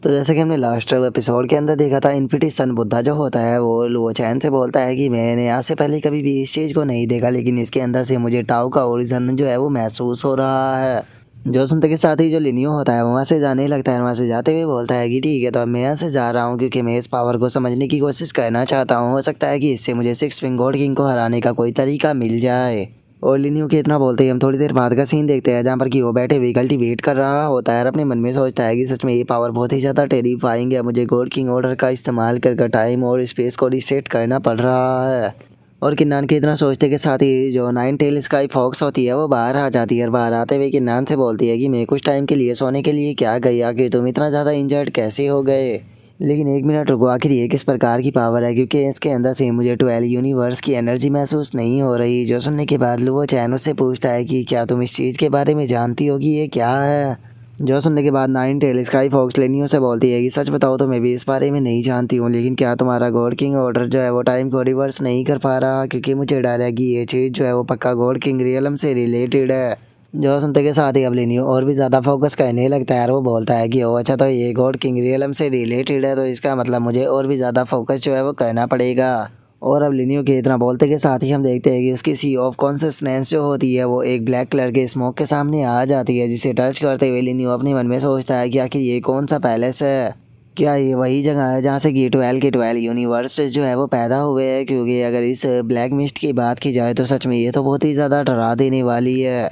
तो जैसे कि हमने लास्ट एपिसोड के अंदर देखा था, इन्फिनिटी सन बुद्धा जो होता है वो चैन से बोलता है कि मैंने आज से पहले कभी भी इस चीज़ को नहीं देखा, लेकिन इसके अंदर से मुझे टाओ का ओरिजिन जो है वो महसूस हो रहा है। जो सुनते के साथ ही जो लिनियो होता है वो वहाँ से जाने लगता है। वहाँ से जाते हुए बोलता है कि ठीक है, तो अब मैं यहाँ से जा रहा हूँ क्योंकि मैं इस पावर को समझने की कोशिश करना चाहता हूँ। हो सकता है कि इससे मुझे सिक्स विंग गॉड किंग को हराने का कोई तरीका मिल जाए। और लिनियो के इतना बोलते ही हम थोड़ी देर बाद का सीन देखते हैं, जहाँ पर कि वो बैठे हुए कल्टीवेट कर रहा होता है और अपने मन में सोचता है कि सच में ये पावर बहुत ही ज़्यादा टेरिफाइंग है। मुझे गॉड किंग ऑर्डर का इस्तेमाल कर टाइम और स्पेस को रिसेट करना पड़ रहा है। और किन्नान के इतना सोचते के साथ ही जो नाइन टेल स्काई फॉक्स होती है वो बाहर आ जाती है। और बाहर आते हुए किन्नान से बोलती है कि मैं कुछ टाइम के लिए सोने के लिए क्या गई, आखिर तुम इतना ज़्यादा इंजर्ड कैसे हो गए। लेकिन एक मिनट रुको, आखिर ये किस प्रकार की पावर है, क्योंकि इसके अंदर से मुझे 12 यूनिवर्स की एनर्जी महसूस नहीं हो रही। जो सुनने के बाद लुओ चैन उससे पूछता है कि क्या तुम इस चीज़ के बारे में जानती हो कि ये क्या है। जो सुनने के बाद नाइन टेल स्काई फॉक्स लेनियो से बोलती है कि सच बताओ तो मैं भी इस बारे में नहीं जानती हूँ, लेकिन क्या तुम्हारा गॉड किंग ऑर्डर जो है वो टाइम को रिवर्स नहीं कर पा रहा, क्योंकि मुझे डर है कि ये चीज़ जो है वो पक्का गॉड किंग रियलम से रिलेटेड है। जो सुनते के साथ ही अब लेनियो और भी ज़्यादा फोकस करने लगता है और वो बोलता है कि ओ अच्छा, तो ये गॉड किंग रियलम से रिलेटेड है, तो इसका मतलब मुझे और भी ज़्यादा फोकस जो है वो करना पड़ेगा। और अब लिनियो के इतना बोलते के साथ ही हम देखते हैं कि उसकी सी ऑफ कॉन्सियसनेस जो होती है वो एक ब्लैक कलर के स्मोक के सामने आ जाती है, जिसे टच करते हुए लिनियो अपने मन में सोचता है कि आखिर ये कौन सा पैलेस है। क्या ये वही जगह है जहाँ से के 12 यूनिवर्स जो है वो पैदा हुए हैं, क्योंकि अगर इस ब्लैक मिस्ट की बात की जाए तो सच में ये तो बहुत ही ज़्यादा डरा देने वाली है।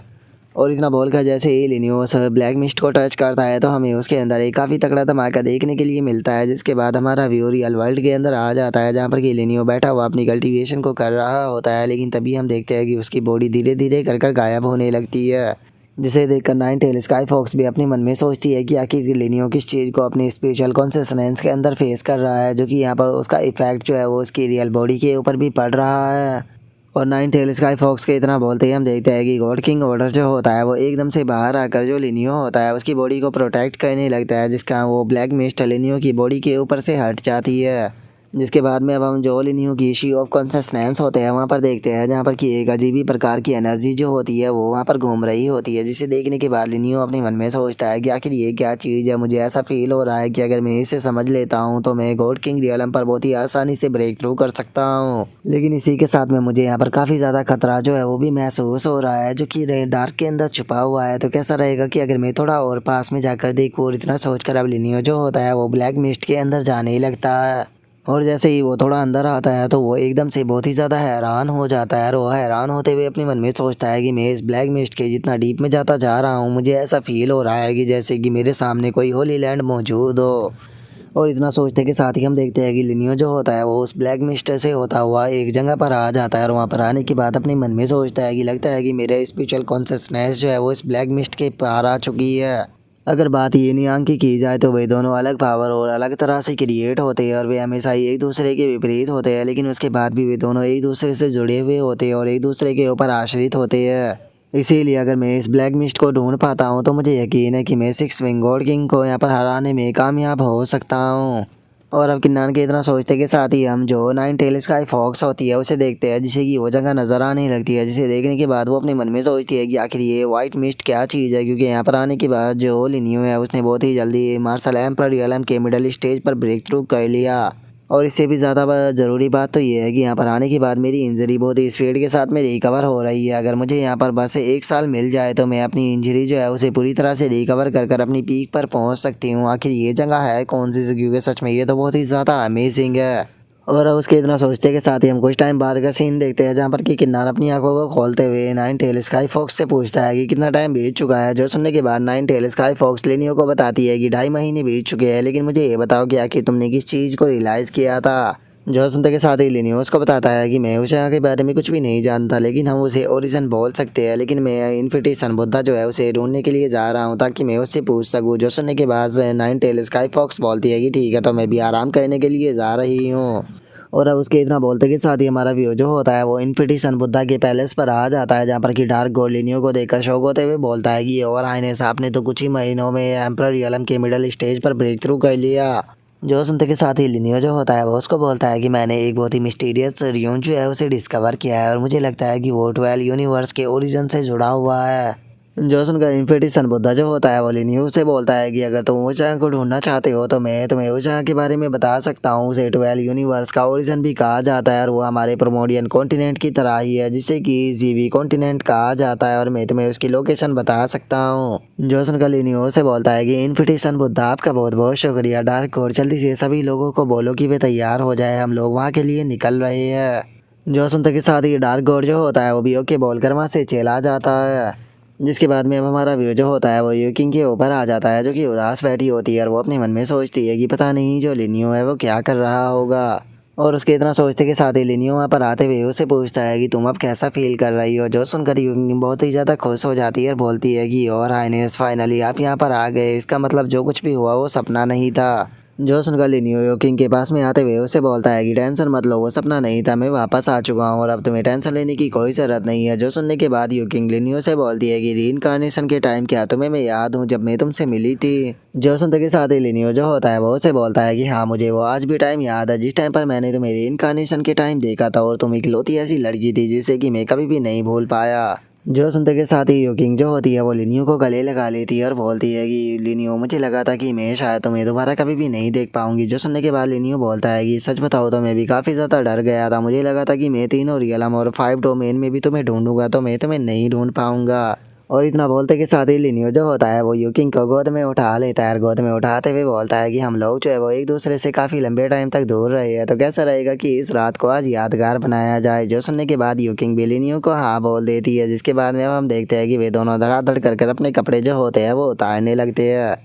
और इतना बोलकर जैसे ही लिनियोस ब्लैक मिस्ट को टच करता है तो हमें उसके अंदर एक काफ़ी तगड़ा धमाका देखने के लिए मिलता है, जिसके बाद हमारा व्यू रियल वर्ल्ड के अंदर आ जाता है, जहाँ पर कि लिनियो बैठा हुआ अपनी कल्टीवेशन को कर रहा होता है। लेकिन तभी हम देखते हैं कि उसकी बॉडी धीरे धीरे कर गायब होने लगती है, जिसे देखकर नाइन टेल स्काई फॉक्स भी अपने मन में सोचती है कि आखिर लिनियो किस चीज़ को अपने स्पिरिचुअल कॉन्सियसनेस के अंदर फेस कर रहा है, जो कि यहाँ पर उसका इफेक्ट जो है वो उसकी रियल बॉडी के ऊपर भी पड़ रहा है। और नाइन टेल स्काई फॉक्स के इतना बोलते ही हम देखते हैं कि गॉड किंग ऑर्डर जो होता है वो एकदम से बाहर आकर जो लिनियो होता है उसकी बॉडी को प्रोटेक्ट करने लगता है, जिसका वो ब्लैक मिस्ट लिनियो की बॉडी के ऊपर से हट जाती है। जिसके बाद में अब हम जो लिनियो की इश्यू ऑफ कॉन्सियसनेस होते हैं वहाँ पर देखते हैं, जहाँ पर कि एक अजीब ही प्रकार की एनर्जी जो होती है वो वहाँ पर घूम रही होती है, जिसे देखने के बाद लिनियो अपने मन में सोचता है कि आखिर ये क्या चीज़ है। मुझे ऐसा फील हो रहा है कि अगर मैं इसे समझ लेता हूँ तो मैं गॉड किंग रियलम पर बहुत ही आसानी से ब्रेक थ्रू कर सकता हूँ। लेकिन इसी के साथ में मुझे यहाँ पर काफ़ी ज़्यादा खतरा जो है वो भी महसूस हो रहा है, जो कि डार्क के अंदर छुपा हुआ है। तो कैसा रहेगा कि अगर मैं थोड़ा और पास में जाकर देखूँ। और इतना सोचकर अब लिनियो जो होता है वो ब्लैक मिस्ट के अंदर जाने लगता है। और जैसे ही वो थोड़ा अंदर आता है तो वो एकदम से बहुत ही ज़्यादा हैरान हो जाता है। और वो हैरान होते हुए अपने मन में सोचता है कि मैं इस ब्लैक मिस्ट के जितना डीप में जाता जा रहा हूँ, मुझे ऐसा फील हो रहा है कि जैसे कि मेरे सामने कोई होली लैंड मौजूद हो। और इतना सोचते के साथ ही हम देखते हैं कि लिनियो जो होता है वो उस ब्लैक मिस्ट से होता हुआ एक जगह पर आ जाता है। और वहाँ पर आने के बाद अपने मन में सोचता है कि लगता है कि मेरे स्पिरिचुअल कॉन्शियसनेस जो है वो इस ब्लैक मिस्ट के पार आ चुकी है। अगर बात ये नियांग की जाए तो वे दोनों अलग पावर और अलग तरह से क्रिएट होते हैं और वे हमेशा ही एक दूसरे के विपरीत होते हैं, लेकिन उसके बाद भी वे दोनों एक दूसरे से जुड़े हुए होते हैं और एक दूसरे के ऊपर आश्रित होते हैं। इसीलिए अगर मैं इस ब्लैक मिस्ट को ढूंढ पाता हूँ तो मुझे यकीन है कि मैं सिक्स विंग गॉड किंग को यहाँ पर हराने में कामयाब हो सकता हूँ। और अब किन्नान के इतना सोचते के साथ ही हम जो नाइन टेल स्काई फॉक्स होती है उसे देखते हैं, जिसे कि वो जगह नज़र आने लगती है, जिसे देखने के बाद वो अपने मन में सोचती है कि आखिर ये वाइट मिस्ट क्या चीज़ है। क्योंकि यहाँ पर आने के बाद जो लिनियो है उसने बहुत ही जल्दी मार्शल एम्पर रियलम के मिडल स्टेज पर ब्रेक थ्रू कर लिया। और इससे भी ज़्यादा ज़रूरी बात तो ये है कि यहाँ पर आने के बाद मेरी इंजरी बहुत ही स्पीड के साथ में रिकवर हो रही है। अगर मुझे यहाँ पर बस 1 साल मिल जाए तो मैं अपनी इंजरी जो है उसे पूरी तरह से रिकवर कर अपनी पीक पर पहुँच सकती हूँ। आखिर ये जगह है कौन सी, क्योंकि सच में ये तो बहुत ही ज़्यादा अमेजिंग है। और उसके इतना सोचते के साथ ही हम कुछ टाइम बाद का सीन देखते हैं, जहाँ पर कि किन्नान अपनी आंखों को खोलते हुए नाइन टेल स्काई फॉक्स से पूछता है कि कितना टाइम बीत चुका है। जो सुनने के बाद नाइन टेल स्काई फॉक्स लिनियो को बताती है कि 2.5 महीने बीत चुके हैं। लेकिन मुझे ये बताओ कि आखिर तुमने किस चीज़ को रियलाइज़ किया था। जो सुनते के साथ ही लिनियो उसको बताता है कि मैं उस जगह के बारे में कुछ भी नहीं जानता, लेकिन हम उसे ओरिजिन बोल सकते हैं। लेकिन मैं इन्फिनिटी सन बुद्धा जो है उसे ढूंढने के लिए जा रहा हूँ ताकि मैं उससे पूछ सकूँ। जो सुनने के बाद नाइन टेल स्काई फॉक्स बोलती है कि ठीक है, तो मैं भी आराम करने के लिए जा रही हूँ। और अब उसके इतना बोलते के साथ ही हमारा व्यू जो होता है वो इन्फिनिटी सन बुद्धा के पैलेस पर आ जाता है, जहाँ पर कि डार्क गॉड लिनियो को देखकर शौक होते हुए बोलता है कि और हाइनेस आपने तो कुछ ही महीनों में एम्परर रियलम के मिडल स्टेज पर ब्रेक थ्रू कर लिया। जो सुनते के साथ ही लिनियो जो होता है वो उसको बोलता है कि मैंने एक बहुत ही मिस्टीरियस रियून जो है उसे डिस्कवर किया है और मुझे लगता है कि वो 12 यूनिवर्स के ओरिजिन से जुड़ा हुआ है। जो सुनकर इन्फिनिटी सन बुद्धा जो होता है वो लिनियो से बोलता है कि अगर तुम उस जगह को ढूंढना चाहते हो तो मैं तुम्हें उस जगह के बारे में बता सकता हूँ। उसे 12 यूनिवर्स का ओरिजिन भी कहा जाता है और वो हमारे प्रोमोडियन कॉन्टिनेंट की तरह ही है, जिसे कि जीवी कॉन्टिनेंट कहा जाता है, और मैं तुम्हें उसकी लोकेशन बता सकता हूँ। जो सुनकर लिनियो से बोलता है कि इन्फिनिटी सन बुद्धा आपका बहुत बहुत शुक्रिया। डार्क और जल्दी से सभी लोगों को बोलो कि वे तैयार हो जाए, हम लोग वहाँ के लिए निकल रहे हैं। जो सुनते के साथ ही डार्क गॉड जो होता है वो भी ओके बोलकर वहाँ से चला जाता है। जिसके बाद में अब हमारा व्यू जो होता है वो यूकिंग के ऊपर आ जाता है, जो कि उदास बैठी होती है और वो अपने मन में सोचती है कि पता नहीं जो लिनियो है वो क्या कर रहा होगा। और उसके इतना सोचते के साथ ही लिनियो वहाँ पर आते हुए उससे पूछता है कि तुम अब कैसा फील कर रही हो। जो सुनकर यूकिंग बहुत ही ज़्यादा खुश हो जाती है और बोलती है कि और हाइनेस फाइनली आप यहाँ पर आ गए, इसका मतलब जो कुछ भी हुआ वो सपना नहीं था। जो सुनकर लिनियो यूकिंग के पास में आते हुए उससे बोलता है कि टेंशन मत लो, वो सपना नहीं था, मैं वापस आ चुका हूँ और अब तुम्हें टेंशन लेने की कोई ज़रूरत नहीं है। जो सुनने के बाद यूकिंग लिनियो से बोलती है कि रीइंकार्नेशन के टाइम क्या तुम्हें मैं याद हूँ जब मैं तुमसे मिली थी। जो सुनते के साथ ही लिनियो जो होता है वो उसे बोलता है कि हाँ मुझे वो आज भी टाइम याद है जिस टाइम पर मैंने तुम्हें रीइंकार्नेशन के टाइम देखा था और तुम इकलौती ऐसी लड़की थी जिसे कि मैं कभी भी नहीं भूल पाया। जो सुनते के साथ ही यूकिंग जो होती है वो लिनियो को गले लगा लेती है और बोलती है कि लिनियो मुझे लगा था कि मैं शायद तुम्हें दोबारा कभी भी नहीं देख पाऊंगी। जो सुनने के बाद लिनियो बोलता है कि सच बताओ तो मैं भी काफ़ी ज़्यादा डर गया था, मुझे लगा था कि मैं तीनों रियलम और 5 डोमेन में भी तुम्हें ढूंढूंगा तो मैं तुम्हें नहीं ढूंढ पाऊंगा। और इतना बोलते के साथ ही लिनियो जो होता है वो यूकिंग को गोद में उठा लेता है और गोद में उठाते हुए बोलता है कि हम लोग जो है वो एक दूसरे से काफ़ी लंबे टाइम तक दूर रहे हैं, तो कैसा रहेगा कि इस रात को आज यादगार बनाया जाए। जो सुनने के बाद यूकिंग भी लिनियो को हाँ बोल देती है, जिसके बाद में अब हम देखते हैं कि वे दोनों धड़ाधड़ कर अपने कपड़े जो होते हैं वो उतारने लगते हैं।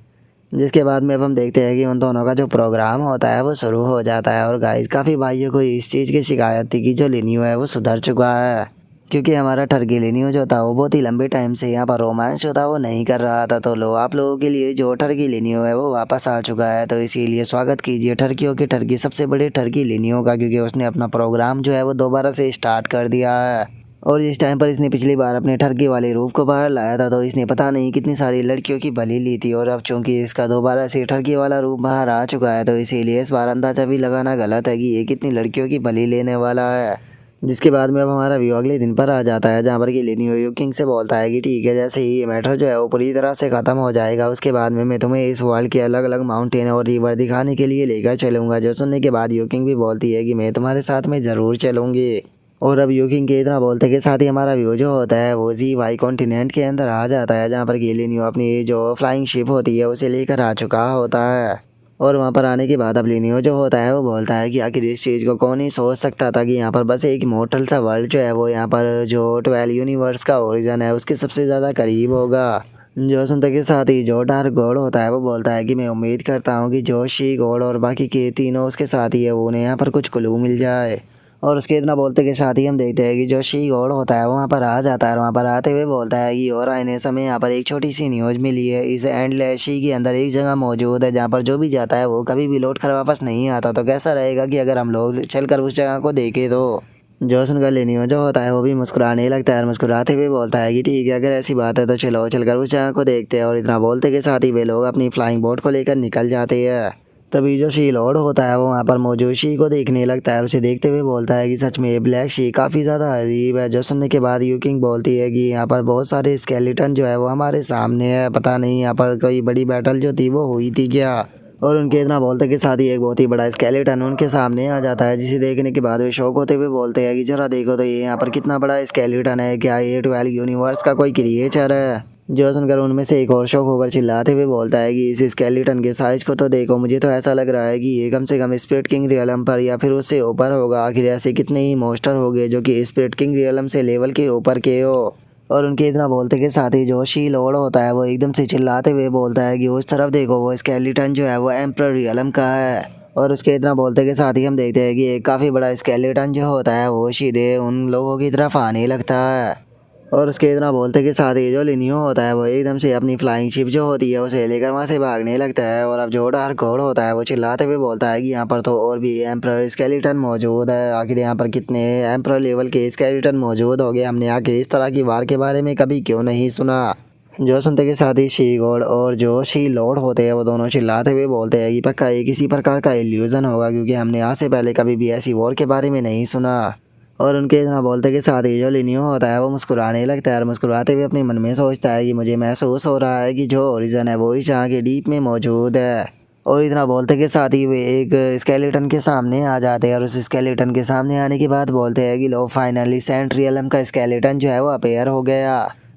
जिसके बाद में अब हम देखते हैं कि उन दोनों का जो प्रोग्राम होता है वो शुरू हो जाता है। और गाइस काफ़ी भाइयों को इस चीज़ की शिकायत थी कि जो लिनियो है वो सुधर चुका है, क्योंकि हमारा टर्की लिनियो जो था वो बहुत ही लंबे टाइम से यहाँ पर रोमांस जो था वो नहीं कर रहा था। तो लो आप लोगों के लिए जो टर्की लिनियो है वो वापस आ चुका है, तो इसीलिए स्वागत कीजिए टर्कियों के टर्की सबसे बड़े टर्की लिनियो का, क्योंकि उसने अपना प्रोग्राम जो है वो दोबारा से स्टार्ट कर दिया है। और इस टाइम पर इसने पिछली बार अपने ठरकी वाले रूप को बाहर लाया था, तो इसने पता नहीं कितनी सारी लड़कियों की बलि ली थी, और अब चूंकि इसका दोबारा से ठरकी वाला रूप बाहर आ चुका है तो इसीलिए इस बार अंदाजा भी लगाना गलत है कि ये कितनी लड़कियों की बलि लेने वाला है। जिसके बाद में अब हमारा व्यू अगले दिन पर आ जाता है, जहाँ पर कि लिनियो यूकिंग से बोलता है कि ठीक है, जैसे ही ये मैटर जो है वो पूरी तरह से ख़त्म हो जाएगा उसके बाद में मैं तुम्हें इस वर्ल्ड के अलग अलग माउंटेन और रिवर दिखाने के लिए लेकर चलूँगा। जो सुनने के बाद यूकिंग भी बोलती है कि मैं तुम्हारे साथ में ज़रूर चलूँगी। और अब यूकिंग के इतना बोलते के साथ ही हमारा व्यू जो होता है वो जी वाई कॉन्टिनेंट के अंदर आ जाता है, जहाँ पर कि लिनियो अपनी जो फ्लाइंग शिप होती है उसे लेकर आ चुका होता है। और वहाँ पर आने के बाद अब लिनियो जो होता है वो बोलता है कि आखिर इस चीज़ को कौन ही सोच सकता था कि यहाँ पर बस एक मोटल सा वर्ल्ड जो है वो यहाँ पर जो 12 यूनिवर्स का ओरिजिन है उसके सबसे ज़्यादा करीब होगा। जो सुनते के साथ ही जो डार्क गॉड होता है वो बोलता है कि मैं उम्मीद करता हूँ कि जो शी गॉड और बाकी के तीनों उसके साथ ही है वो उन्हें यहाँ पर कुछ क्लू मिल जाए। और उसके इतना बोलते के साथ ही हम देखते हैं कि जो शी गॉड होता है वो वहाँ पर आ जाता है और वहाँ पर आते हुए बोलता है कि और आने समय यहाँ पर एक छोटी सी न्यूज़ मिली है, इस एंडलेस शी के अंदर एक जगह मौजूद है जहाँ पर जो भी जाता है वो कभी भी लौट कर वापस नहीं आता, तो कैसा रहेगा कि अगर हम लोग चलकर उस जगह को देखें। तो जो सुनकर लिनियो जो होता है वो भी मुस्कुराने लगता है और मुस्कुराते हुए बोलता है कि ठीक है, अगर ऐसी बात है तो चलो चलकर उस जगह को देखते हैं। और इतना बोलते के साथ ही वे लोग अपनी फ्लाइंग बोट को लेकर निकल जाते हैं। तभी जो शी लॉर्ड होता है वो वहाँ पर मौजूद शी को देखने लगता है और उसे देखते हुए बोलता है कि सच में ये ब्लैक शी काफ़ी ज़्यादा अजीब है। जो सुनने के बाद यूकिंग बोलती है कि यहाँ पर बहुत सारे स्केलेटन जो है वो हमारे सामने है, पता नहीं यहाँ पर कोई बड़ी बैटल जो थी वो हुई थी क्या। और उनके इतना बोलते के साथ ही एक बहुत ही बड़ा स्केलेटन उनके सामने आ जाता है, जिसे देखने के बाद वे शौक होते हुए बोलते हैं कि जरा देखो तो ये यहाँ पर कितना बड़ा स्केलेटन है, क्या ये 12 यूनिवर्स का कोई क्रिएचर है। जो सुनकर उनमें से एक और शौक होकर चिल्लाते हुए बोलता है कि इस स्केलेटन के साइज को तो देखो, मुझे तो ऐसा लग रहा है कि ये कम से कम स्पिरिट किंग रियलम पर या फिर उससे ऊपर होगा। आखिर ऐसे कितने ही मॉन्स्टर हो गए जो कि स्पिरिट किंग रियलम से लेवल के ऊपर के हो। और उनके इतना बोलते के साथ ही जो शी लॉर्ड होता है वो एकदम से चिल्लाते हुए बोलता है कि उस तरफ देखो, वो स्केलेटन जो है वो एम्परर रियलम का है। और उसके इतना बोलते के साथ ही हम देखते हैं कि एक काफ़ी बड़ा स्केलेटन जो होता है वो सीधे उन लोगों की तरफ आने लगता है। और उसके इतना बोलते के साथ ही जो लिनियो होता है वो एकदम से अपनी फ्लाइंग शिप जो होती है उसे लेकर वहाँ से भागने लगता है। और अब जो डार्क गॉड होता है वो चिल्लाते हुए बोलता है कि यहाँ पर तो और भी एम्परर स्केलेटन मौजूद है, आखिर यहाँ पर कितने एम्परर लेवल के स्केलेटन मौजूद हो गए, हमने आखिर इस तरह की वार के बारे में कभी क्यों नहीं सुना। जो सुनते के साथ ही शी गॉड और जो शी लॉर्ड होते हैं वो दोनों चिल्लाते हुए बोलते हैं कि पक्का ये किसी प्रकार का इल्यूजन होगा, क्योंकि हमने आज से पहले कभी भी ऐसी वॉर के बारे में नहीं सुना। और उनके इतना बोलते के साथ ही जो लिनियो होता है वो मुस्कुराने लगता है और मुस्कुराते हुए अपने मन में सोचता है कि मुझे महसूस हो रहा है कि जो ओरिजिन है वो इस जहाँ के डीप में मौजूद है। और इतना बोलते के साथ ही वे एक स्केलेटन के सामने आ जाते हैं और उस स्केलेटन के सामने आने के बाद बोलते हैं कि लो फाइनली सेंट रियलम का स्केलेटन जो है वो अपेयर हो गया।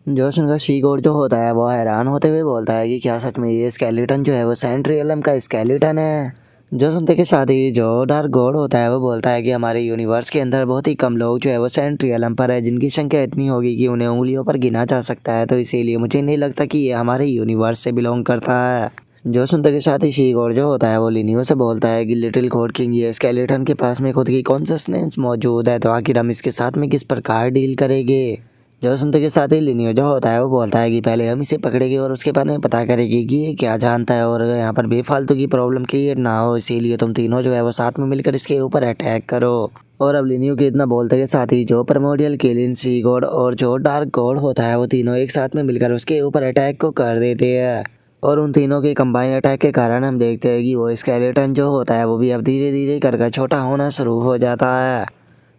जो सुनकर शीगोड जो होता है वो हैरान होते हुए बोलता है कि क्या सच में ये स्केलेटन जो है वो सेंट रियलम का स्केलेटन है। जो सुनते के साथ ही जो डार्क गॉड होता है वो बोलता है कि हमारे यूनिवर्स के अंदर बहुत ही कम लोग जो है वो सेंट रियलम पर है, जिनकी संख्या इतनी होगी कि उन्हें उंगलियों पर गिना जा सकता है, तो इसीलिए मुझे नहीं लगता कि ये हमारे यूनिवर्स से बिलोंग करता है। जो सुनते के साथ ही शीगोड जो होता है वो लिनियो से बोलता है कि लिटिल गॉड किंग, ये स्केलेटन के पास में खुद की कॉन्सियसनेस मौजूद है, तो आखिर हम इसके साथ में किस प्रकार डील करेंगे। जो सुनते के साथ ही लिनियो जो होता है वो बोलता है कि पहले हम इसे पकड़ेंगे और उसके बाद में पता करेंगे कि ये क्या जानता है और यहाँ पर बेफालतू की प्रॉब्लम क्रिएट ना हो, इसीलिए तुम तीनों जो है वो साथ में मिलकर इसके ऊपर अटैक करो। और अब लिनियो के इतना बोलते के साथ ही जो प्रिमोर्डियल किलिन, सी गॉड और जो डार्क गॉड होता है वो तीनों एक साथ में मिलकर उसके ऊपर अटैक को कर देते हैं। और उन तीनों के कंबाइन अटैक के कारण हम देखते हैं कि वो स्केलेटन जो होता है वो भी अब धीरे धीरे कर छोटा होना शुरू हो जाता है।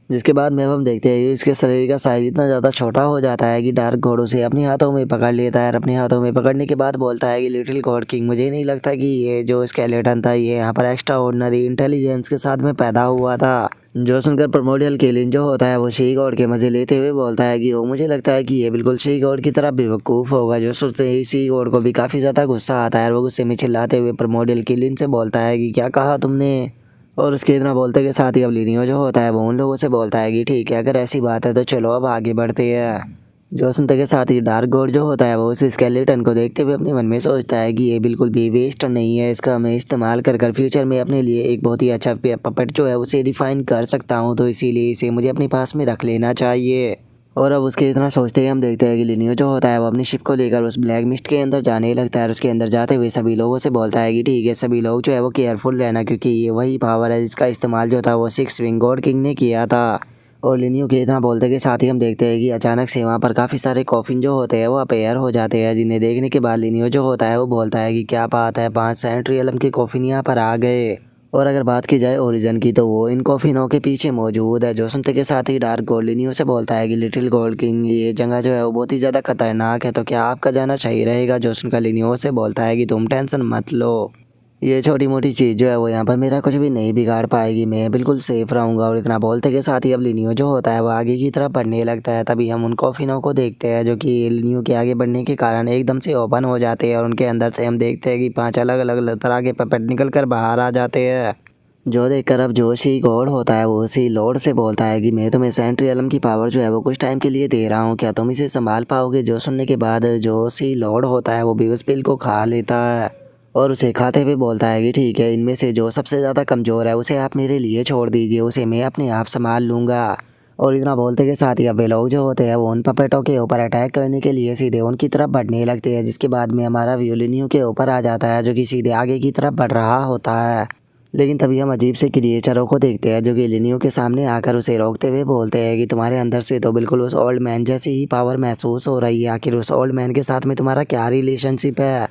जिसके बाद में हम देखते हैं कि इसके शरीर का साइज इतना ज़्यादा छोटा हो जाता है कि डार्क गॉड उसे अपने हाथों में पकड़ लेता है और अपने हाथों में पकड़ने के बाद बोलता है कि लिटिल गॉड किंग, मुझे नहीं लगता कि ये जो स्केलेटन था ये यहाँ पर एक्स्ट्रा ऑर्डिनरी इंटेलिजेंस के साथ में पैदा हुआ था। जो सुनकर प्रिमोर्डियल किलिन जो होता है वो शी गॉड के मजे लेते हुए बोलता है कि वो मुझे लगता है कि ये बिल्कुल शी गॉड की तरह बेवकूफ़ होगा। जो सुनते ही शी गॉड को भी काफ़ी ज़्यादा गुस्सा आता है और वो गुस्से में चिल्लाते हुए प्रिमोर्डियल किलिन से बोलता है कि क्या कहा तुमने। और उसके इतना बोलते के साथ ही अब लिनियो जो होता है वो उन लोगों से बोलता है कि ठीक है, अगर ऐसी बात है तो चलो अब आगे बढ़ते हैं। जो सुनते के साथ ही डार्क गॉड जो होता है वो उस स्केलेटन को देखते हुए अपने मन में सोचता है कि ये बिल्कुल भी वेस्ट नहीं है, इसका मैं इस्तेमाल कर फ्यूचर में अपने लिए एक बहुत ही अच्छा पपेट जो है उसे डिफाइन कर सकता हूँ, तो इसीलिए इसे मुझे अपने पास में रख लेना चाहिए। और अब उसके इतना सोचते ही हम देखते हैं कि लिनियो जो होता है वो अपनी शिप को लेकर उस ब्लैक मिस्ट के अंदर जाने लगता है और उसके अंदर जाते हुए सभी लोगों से बोलता है कि ठीक है, सभी लोग जो है वो केयरफुल रहना, क्योंकि ये वही पावर है जिसका इस्तेमाल जो था वो सिक्स विंग गॉड किंग ने किया था। और लिनियो के इतना बोलते के साथ ही हम देखते हैं कि अचानक से वहाँ पर काफ़ी सारे कॉफिन जो होते हैं वो अपेयर हो जाते हैं, जिन्हें देखने के बाद लिनियो जो होता है वो बोलता है कि क्या बात है, 5 सेंट रियलम के कॉफिन यहाँ पर आ गए। और अगर बात की जाए ओरिजिन की तो वो इन कॉफिनों के पीछे मौजूद है। जो सुनते के साथ ही डार्क गॉड लिनियो से बोलता है कि लिटिल गॉड किंग, ये जगह जो है वो बहुत ही ज़्यादा खतरनाक है, तो क्या आपका जाना सही रहेगा। जो सुनकर लिनियो से बोलता है कि तुम टेंशन मत लो, ये छोटी मोटी चीज़ जो है वो यहाँ पर मेरा कुछ भी नहीं बिगाड़ पाएगी, मैं बिल्कुल सेफ रहूँगा। और इतना बोलते के साथ ही अब लिनियो जो होता है वो आगे की तरफ बढ़ने लगता है। तभी हम उन कॉफिनों को देखते हैं जो कि लिनियो के आगे बढ़ने के कारण एकदम से ओपन हो जाते हैं और उनके अंदर से हम देखते हैं कि 5 अलग अलग तरह के पपेट निकल कर बाहर आ जाते हैं। जो देखकर अब जोशी गॉड होता है वो उसी लॉर्ड से बोलता है कि मैं तुम्हें सेंट रियलम की पावर जो है वो कुछ टाइम के लिए दे रहा हूँ, क्या तुम इसे संभाल पाओगे। जो सुनने के बाद जोशी लॉर्ड होता है वो भी उस पिल को खा लेता है और उसे खाते हुए बोलता है कि ठीक है, इनमें से जो सबसे ज़्यादा कमज़ोर है उसे आप मेरे लिए छोड़ दीजिए, उसे मैं अपने आप संभाल लूँगा। और इतना बोलते के साथ ही अब वे लोग जो होते हैं वो उन पपेटों के ऊपर अटैक करने के लिए सीधे उनकी तरफ बढ़ने लगते हैं, जिसके बाद में हमारा व्यू लिनियो के ऊपर आ जाता है जो कि सीधे आगे की तरफ बढ़ रहा होता है। लेकिन तभी हम अजीब से क्रिएचरों को देखते हैं जो कि लिनियो के सामने आकर उसे रोकते हुए बोलते हैं कि तुम्हारे अंदर से तो बिल्कुल उस ओल्ड मैन जैसी ही पावर महसूस हो रही है, आखिर उस ओल्ड मैन के साथ में तुम्हारा क्या रिलेशनशिप है।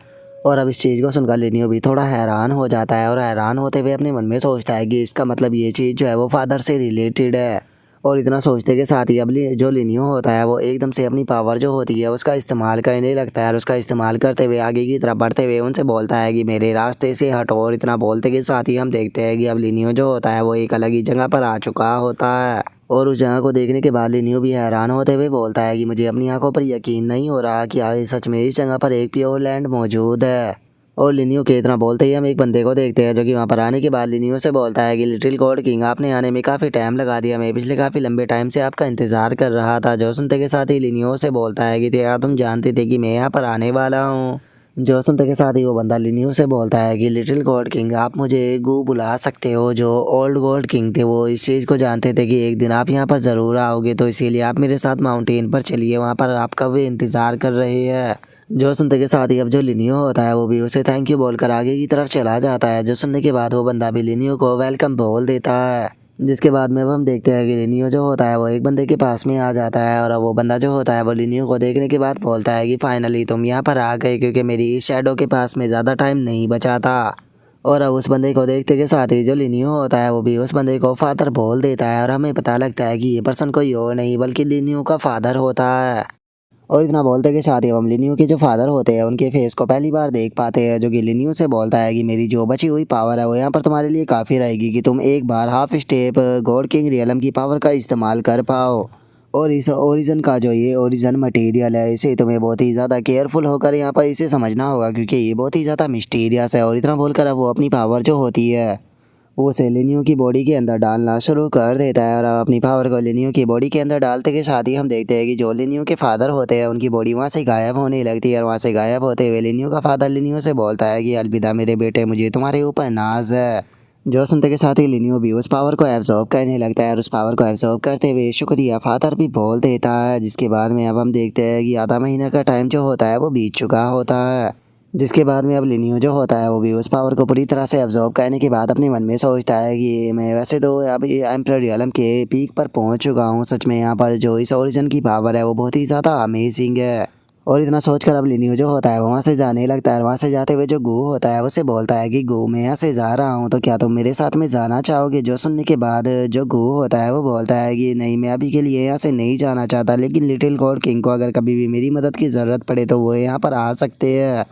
और अब इस चीज़ को सुनकर लिनियो भी थोड़ा हैरान हो जाता है और हैरान होते हुए अपने मन में सोचता है कि इसका मतलब ये चीज़ जो है वो फादर से रिलेटेड है। और इतना सोचते के साथ ही अब जो लिनियो होता है वो एकदम से अपनी पावर जो होती है उसका इस्तेमाल करने लगता है और उसका इस्तेमाल करते हुए आगे की तरफ बढ़ते हुए उनसे बोलता है कि मेरे रास्ते से हटो। और इतना बोलते के साथ ही हम देखते हैं कि अब लिनियो जो होता है वो एक अलग ही जगह पर आ चुका होता है। और उस जगह को देखने के बाद लिनियो भी हैरान होते हुए बोलता है कि मुझे अपनी आंखों पर यकीन नहीं हो रहा कि आज सच में इस जगह पर एक प्योर लैंड मौजूद है। और लिनियो के इतना बोलते ही हम एक बंदे को देखते हैं जो कि वहाँ पर आने के बाद लिनियो से बोलता है कि लिटिल गॉड किंग, आपने आने में काफ़ी टाइम लगा दिया, मैं पिछले काफ़ी लंबे टाइम से आपका इंतज़ार कर रहा था। जो सुनते के साथ ही लिनियो से बोलता है कि क्या तुम जानते थे कि मैं यहाँ पर आने वाला हूँ। जो सुनते के साथ ही वो बंदा लिनियो से बोलता है कि लिटिल गॉड किंग, आप मुझे गू बुला सकते हो। जो ओल्ड गॉड किंग थे वो इस चीज़ को जानते थे कि एक दिन आप यहाँ पर ज़रूर आओगे, तो इसीलिए आप मेरे साथ माउंटेन पर चलिए, वहाँ पर आपका वे इंतज़ार कर रहे हैं। जो सुनते के साथ ही अब जो लिनियो होता है वो भी उसे थैंक यू बोलकर आगे की तरफ चला जाता है। जो सुनने के बाद वो बंदा भी लिनियो को वेलकम बोल देता है। जिसके बाद में अब हम देखते हैं कि लिनियो जो होता है वो एक बंदे के पास में आ जाता है और अब वो बंदा जो होता है वो लिनियो को देखने के बाद बोलता है कि फाइनली तुम यहाँ पर आ गए, क्योंकि मेरी इस शैडो के पास में ज़्यादा टाइम नहीं बचा था। और अब उस बंदे को देखते के साथ ही जो लिनियो होता है वो भी उस बंदे को फादर बोल देता है और हमें पता लगता है कि ये पर्सन कोई और नहीं बल्कि लिनियो का फादर होता है। और इतना बोलते के साथ ही हम लिनियो के जो फादर होते हैं उनके फेस को पहली बार देख पाते हैं, जो कि लिनियो से बोलता है कि मेरी जो बची हुई पावर है वो यहाँ पर तुम्हारे लिए काफ़ी रहेगी कि तुम एक बार half step god king realm की पावर का इस्तेमाल कर पाओ। और इस ओरिजन का जो ये ओरिजन मटेरियल है इसे तुम्हें बहुत ही ज़्यादा केयरफुल होकर यहाँ पर इसे समझना होगा, क्योंकि ये बहुत ही ज़्यादा मिस्टीरियस है। और इतना बोलकर अब वो अपनी पावर जो होती है वो उसे लिनियो की बॉडी के अंदर डालना शुरू कर देता है। और अपनी पावर को लिनियो की बॉडी के अंदर डालते के साथ ही हम देखते हैं कि जो लिनियो के फादर होते हैं उनकी बॉडी वहाँ से गायब होने लगती है। और वहाँ से गायब होते हुए लिनियो का फादर लिनियो से बोलता है कि अलविदा मेरे बेटे, मुझे तुम्हारे ऊपर नाज है। जो सुनते के साथ ही लिनियो भी उस पावर को एब्जॉर्ब करने लगता है और उस पावर को एब्जॉर्ब करते हुए शुक्रिया फादर भी बोल देता है। जिसके बाद में अब हम देखते हैं कि आधा महीना का टाइम जो होता है वो बीत चुका होता है। जिसके बाद में अब लिनियो जो होता है वो भी उस पावर को पूरी तरह से एब्जॉर्ब करने के बाद अपने मन में सोचता है कि मैं वैसे तो अब एम्परर रियलम के पीक पर पहुंच चुका हूं, सच में यहाँ पर जो इस ओरिजिन की पावर है वो बहुत ही ज़्यादा अमेजिंग है। और इतना सोचकर अब लिनियो जो होता है वो वहाँ से जाने लगता है। वहाँ से जाते हुए जो गू होता है उसे बोलता है कि गू मैं यहाँ से जा रहा हूँ तो क्या तुम मेरे साथ में जाना चाहोगे। जो सुनने के बाद जो गू होता है वो बोलता है कि नहीं, मैं अभी के लिए यहाँ से नहीं जाना चाहता, लेकिन लिटिल गॉड किंग को अगर कभी भी मेरी मदद की ज़रूरत पड़े तो वो यहाँ पर आ सकते हैं।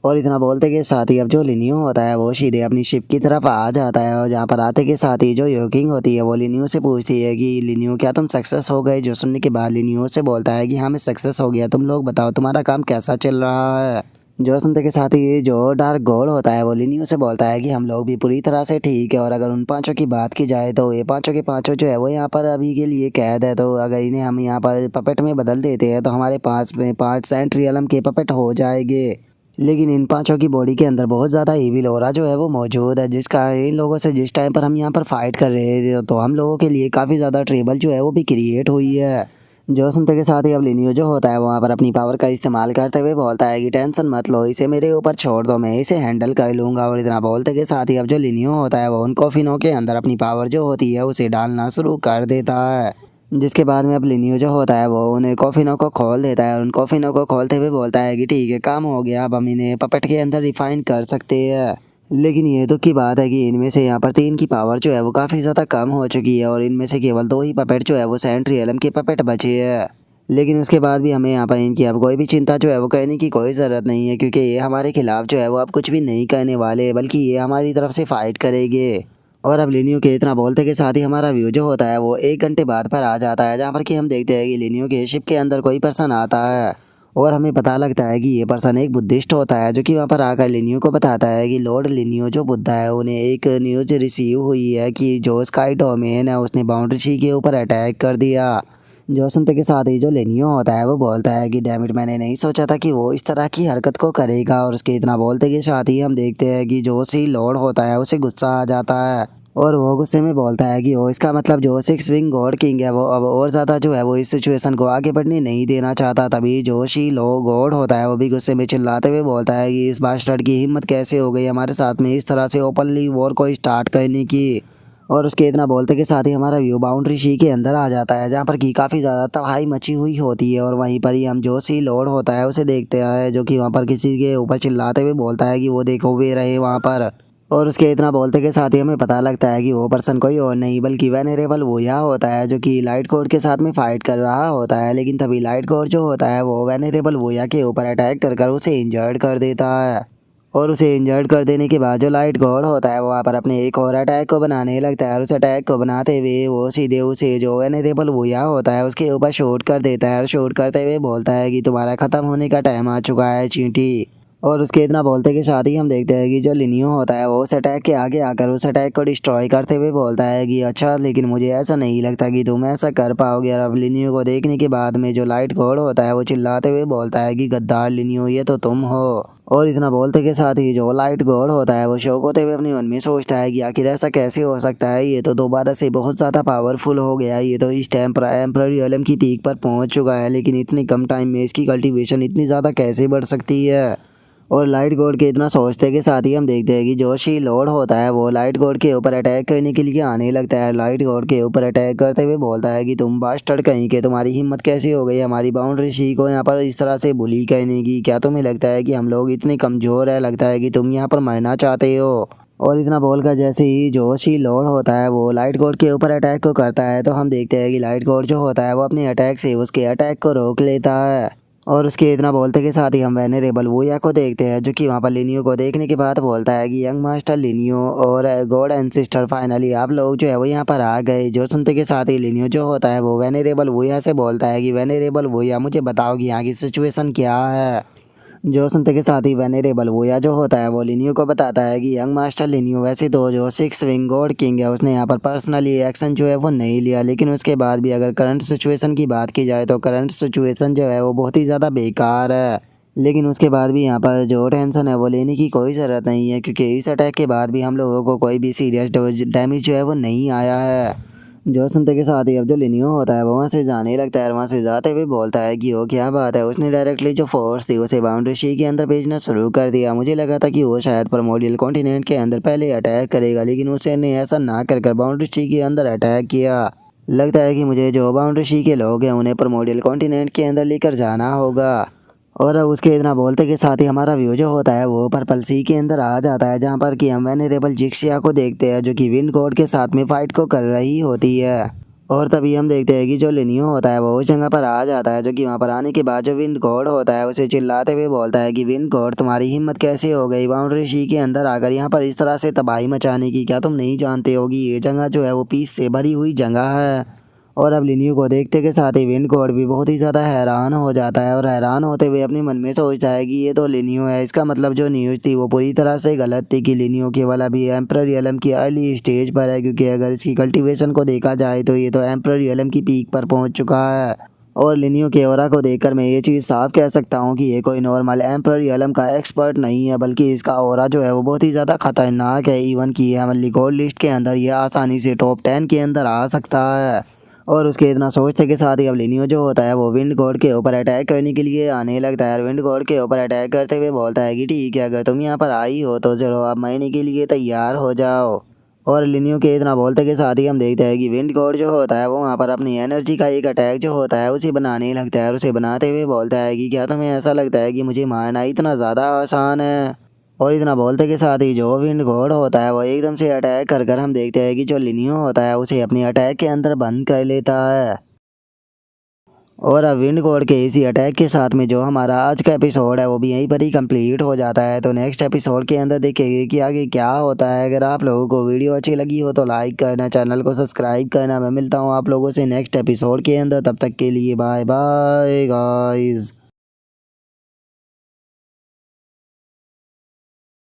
और इतना बोलते के साथ ही अब जो लिनियो होता है वो सीधे अपनी शिप की तरफ आ जाता है। और जहाँ पर आते के साथ ही जो योकिंग होती है वो लिनियो से पूछती है कि लिनियो क्या तुम सक्सेस हो गए। जो सुनने के बाद लिनियो से बोलता है कि हाँ मैं सक्सेस हो गया, तुम लोग बताओ तुम्हारा काम कैसा चल रहा है। जो सुनते के साथ ही जो डार्क गॉड होता है वो लिनियो से बोलता है कि हम लोग भी पूरी तरह से ठीक है, और अगर उन पांचों की बात की जाए तो ये पांचों के पांचों जो है वो यहाँ पर अभी के लिए कैद है। तो अगर इन्हें हम यहाँ पर पपेट में बदल देते हैं तो हमारे पास में 5 सेंट रियलम के पपेट हो जाएंगे। लेकिन इन पांचों की बॉडी के अंदर बहुत ज़्यादा ईविल ऑरा जो है वो मौजूद है, जिसका इन लोगों से जिस टाइम पर हम यहाँ पर फाइट कर रहे थे तो हम लोगों के लिए काफ़ी ज़्यादा ट्रेबल जो है वो भी क्रिएट हुई है। जो सुनते के साथ ही अब लिनियो जो होता है वहाँ पर अपनी पावर का इस्तेमाल करते हुए बोलता है कि टेंशन मत लो, इसे मेरे ऊपर छोड़ दो, मैं इसे हैंडल कर लूँगा। और इतना बोलते के साथ ही अब जो लिनियो होता है वो उन कॉफिनों के अंदर अपनी पावर जो होती है उसे डालना शुरू कर देता है। जिसके बाद में अब लिनियो जो होता है वो उन कॉफिनों को खोल देता है और उन कॉफिनों को खोलते हुए बोलता है कि ठीक है, काम हो गया, अब हम इन्हें पपेट के अंदर रिफाइन कर सकते हैं। लेकिन ये दुख की बात है कि इनमें से यहाँ पर 3 की पावर जो है वो काफ़ी ज़्यादा कम हो चुकी है और इनमें से केवल 2 ही पपेट जो है वो सेंट रियलम के पपेट बचे हैं। लेकिन उसके बाद भी हमें यहाँ पर इनकी अब कोई भी चिंता जो है वो करने की कोई ज़रूरत नहीं है, क्योंकि ये हमारे खिलाफ जो है वो अब कुछ भी नहीं करने वाले, बल्कि ये हमारी तरफ से फ़ाइट करेंगे। और अब लिनियो के इतना बोलते के साथ ही हमारा व्यू जो होता है वो 1 घंटे बाद पर आ जाता है, जहाँ पर कि हम देखते हैं कि लिनियो के शिप के अंदर कोई पर्सन आता है। और हमें पता लगता है कि ये पर्सन एक बुद्धिस्ट होता है, जो कि वहाँ पर आकर लिनियो को बताता है कि लॉर्ड लिनियो जो बुद्धा है उन्हें एक न्यूज़ रिसीव हुई है कि जो स्काई डोमेन है उसने बाउंड्री के ऊपर अटैक कर दिया। जो सुनते के साथ ही जो लिनियो होता है वो बोलता है कि डैमिट, मैंने नहीं सोचा था कि वो इस तरह की हरकत को करेगा। और उसके इतना बोलते के साथ ही हम देखते हैं कि जो सी लॉर्ड होता है उसे गुस्सा आ जाता है और वो गुस्से में बोलता है कि वो इसका मतलब जो 6 विंग गॉड किंग है वो अब और ज़्यादा जो है वो इस सिचुएशन को आगे बढ़ने नहीं देना चाहता। तभी जो शी लो गॉड होता है वो भी गुस्से में चिल्लाते हुए बोलता है कि इस बास्टर्ड की हिम्मत कैसे हो गई हमारे साथ में इस तरह से ओपनली वॉर को स्टार्ट करने की। और उसके इतना बोलते के साथ ही हमारा व्यू बाउंड्री शी के अंदर आ जाता है, जहाँ पर कि काफ़ी ज़्यादा तबाही मची हुई होती है। और वहीं पर ही हम जो सी लॉर्ड होता है उसे देखते हैं, जो कि वहाँ पर किसी के ऊपर चिल्लाते हुए बोलता है कि वो देखो वे रहे वहाँ पर। और उसके इतना बोलते के साथ ही हमें पता लगता है कि वो पर्सन कोई और नहीं बल्कि वेनेरेबल वोया होता है, जो कि लाइट कोड के साथ में फाइट कर रहा होता है। लेकिन तभी लाइट कोड जो होता है वो वेनेरेबल वोया के ऊपर अटैक कर उसे इंजर्ड कर देता है। और उसे इंजर्ड कर देने के बाद जो लाइट गॉड होता है वहाँ पर अपने एक और अटैक को बनाने लगता है। और उस अटैक को बनाते हुए वो सीधे उसे जो वेनेरेबल वोया होता है उसके ऊपर शूट कर देता है और शूट करते हुए बोलता है कि तुम्हारा ख़त्म होने का टाइम आ चुका है चींटी। और उसके इतना बोलते के साथ ही हम देखते हैं कि जो लिनियो होता है वो उस अटैक के आगे आकर उस अटैक को डिस्ट्रॉय करते हुए बोलता है कि अच्छा, लेकिन मुझे ऐसा नहीं लगता कि तुम ऐसा कर पाओगे। और अब लिनियो को देखने के बाद में जो लाइट गॉड होता है वो चिल्लाते हुए बोलता है कि गद्दार लिनियो, ये तो तुम हो। और इतना बोलते के साथ ही जो लाइट गॉड होता है वो शौक होते हुए अपने मन में सोचता है कि आखिर ऐसा कैसे हो सकता है, ये तो दोबारा से बहुत ज़्यादा पावरफुल हो गया, ये तो इस टाइम पर एम्परर रियलम की पीक पर पहुंच चुका है, लेकिन इतने कम टाइम में इसकी कल्टीवेशन इतनी ज़्यादा कैसे बढ़ सकती है। और लाइट कोड के इतना सोचते के साथ ही हम देखते हैं कि जो शी लॉर्ड होता है वो लाइट कोड के ऊपर अटैक करने के लिए आने लगता है। लाइट कोड के ऊपर अटैक करते हुए बोलता है कि तुम बास्टर्ड कहीं के, तुम्हारी हिम्मत कैसी हो गई हमारी बाउंड्री शी को यहाँ पर इस तरह से बुली करने की। क्या तुम्हें लगता है कि हम लोग इतने कमज़ोर है? लगता है कि तुम यहाँ पर मरना चाहते हो। और इतना बोलकर जैसे ही जो शी लॉर्ड होता है वो लाइट कोड के ऊपर अटैक को करता है तो हम देखते हैं कि लाइट कोड जो होता है वो अपने अटैक से उसके अटैक को रोक लेता है। और उसके इतना बोलते के साथ ही हम वेनेरेबल वोया को देखते हैं जो कि वहाँ पर लिनियो को देखने के बाद बोलता है कि यंग मास्टर लिनियो और गॉड एंड सिस्टर फाइनली आप लोग जो है वो यहाँ पर आ गए। जो सुनते के साथ ही लिनियो जो होता है वो वेनेरेबल वोया से बोलता है कि वेनेरेबल वोया मुझे बताओ कि यहाँ की सिचुएशन क्या है। जो सुनते के साथ ही वेनेरेबल वोया जो होता है वो लिनियो को बताता है कि यंग मास्टर लिनियो वैसे तो जो सिक्स विंग गॉड किंग है उसने यहाँ पर पर्सनली एक्शन जो है वो नहीं लिया, लेकिन उसके बाद भी अगर करंट सिचुएशन की बात की जाए तो करंट सिचुएशन जो है वो बहुत ही ज़्यादा बेकार है। लेकिन उसके बाद भी यहाँ पर जो टेंशन है वो लेने की कोई ज़रूरत नहीं है क्योंकि इस अटैक के बाद भी हम लोगों को कोई भी सीरियस डैमेज जो है वो नहीं आया है। जो सुनते के साथ ही अब जो लिनियो होता है वो वहाँ से जाने लगता है। वहाँ से जाते हुए बोलता है कि वो क्या बात है, उसने डायरेक्टली जो फोर्स थी उसे बाउंड्री शी के अंदर भेजना शुरू कर दिया। मुझे लगा था कि वो शायद प्रोमोडियल कॉन्टिनेंट के अंदर पहले अटैक करेगा, लेकिन उसने ऐसा ना कर बाउंड्री शी के अंदर अटैक किया। लगता है कि मुझे जो बाउंड्री शी के लोग हैं उन्हें प्रोमोडियल कॉन्टिनेंट के अंदर लेकर जाना होगा। और अब उसके इतना बोलते के साथ ही हमारा व्यू जो होता है वो पर्पल सी के अंदर आ जाता है, जहाँ पर कि हम वेनेरेबल जिक्सिया को देखते हैं जो कि विंड गॉड के साथ में फाइट को कर रही होती है। और तभी हम देखते हैं कि जो लिनियो होता है वो उस जगह पर आ जाता है, जो कि वहाँ पर आने के बाद जो विंड गॉड होता है उसे चिल्लाते हुए बोलता है कि विंड गॉड तुम्हारी हिम्मत कैसे हो गई बाउंड्री शी के अंदर आकर यहाँ पर इस तरह से तबाही मचाने की? क्या तुम नहीं जानते हो कि ये जगह जो है वो पीस से भरी हुई जगह है? और अब लिनियो को देखते के साथ ही विंड गॉड भी बहुत ही ज़्यादा हैरान हो जाता है और हैरान होते हुए अपने मन में सोचता है कि ये तो लिनियो है। इसका मतलब जो न्यूज़ थी वो पूरी तरह से गलत थी कि लिनियो केवल अभी एम्परर रियलम की अर्ली स्टेज पर है, क्योंकि अगर इसकी कल्टीवेशन को देखा जाए तो ये तो एम्परर रियलम की पीक पर पहुंच चुका है। और लिनियो के ऑरा को देखकर मैं ये चीज़ साफ कह सकता हूँ कि ये कोई नॉर्मल एम्परर रियलम का एक्सपर्ट नहीं है, बल्कि इसका ऑरा जो है वो बहुत ही ज़्यादा खतरनाक है। इवन कि ये गोल्ड लिस्ट के अंदर ये आसानी से टॉप 10 के अंदर आ सकता है। और उसके इतना सोचते के साथ ही अब लिनियो जो होता है वो विंड गॉड के ऊपर अटैक करने के लिए आने लगता है। विंड गॉड के ऊपर अटैक करते हुए बोलता है कि ठीक है, अगर तुम यहाँ पर आई हो तो चलो अब मरने के लिए तैयार हो जाओ। और लिनियो के इतना बोलते के साथ ही हम देखते हैं कि विंड गॉड जो होता है वो वहाँ पर अपनी एनर्जी का एक अटैक जो होता है उसे बनाने लगता है। और उसे बनाते हुए बोलता है कि क्या तुम्हें ऐसा लगता है कि मुझे मारना इतना ज़्यादा आसान है? और इतना बोलते के साथ ही जो विंड गॉड होता है वो एकदम से अटैक कर हम देखते हैं कि जो लिनियो होता है उसे अपनी अटैक के अंदर बंद कर लेता है। और अब विंड गॉड के इसी अटैक के साथ में जो हमारा आज का एपिसोड है वो भी यहीं पर ही कंप्लीट हो जाता है। तो नेक्स्ट एपिसोड के अंदर देखेंगे कि आगे क्या होता है। अगर आप लोगों को वीडियो अच्छी लगी हो तो लाइक करना, चैनल को सब्सक्राइब करना। मैं मिलता हूँ आप लोगों से नेक्स्ट एपिसोड के अंदर, तब तक के लिए बाय बाय गाइस।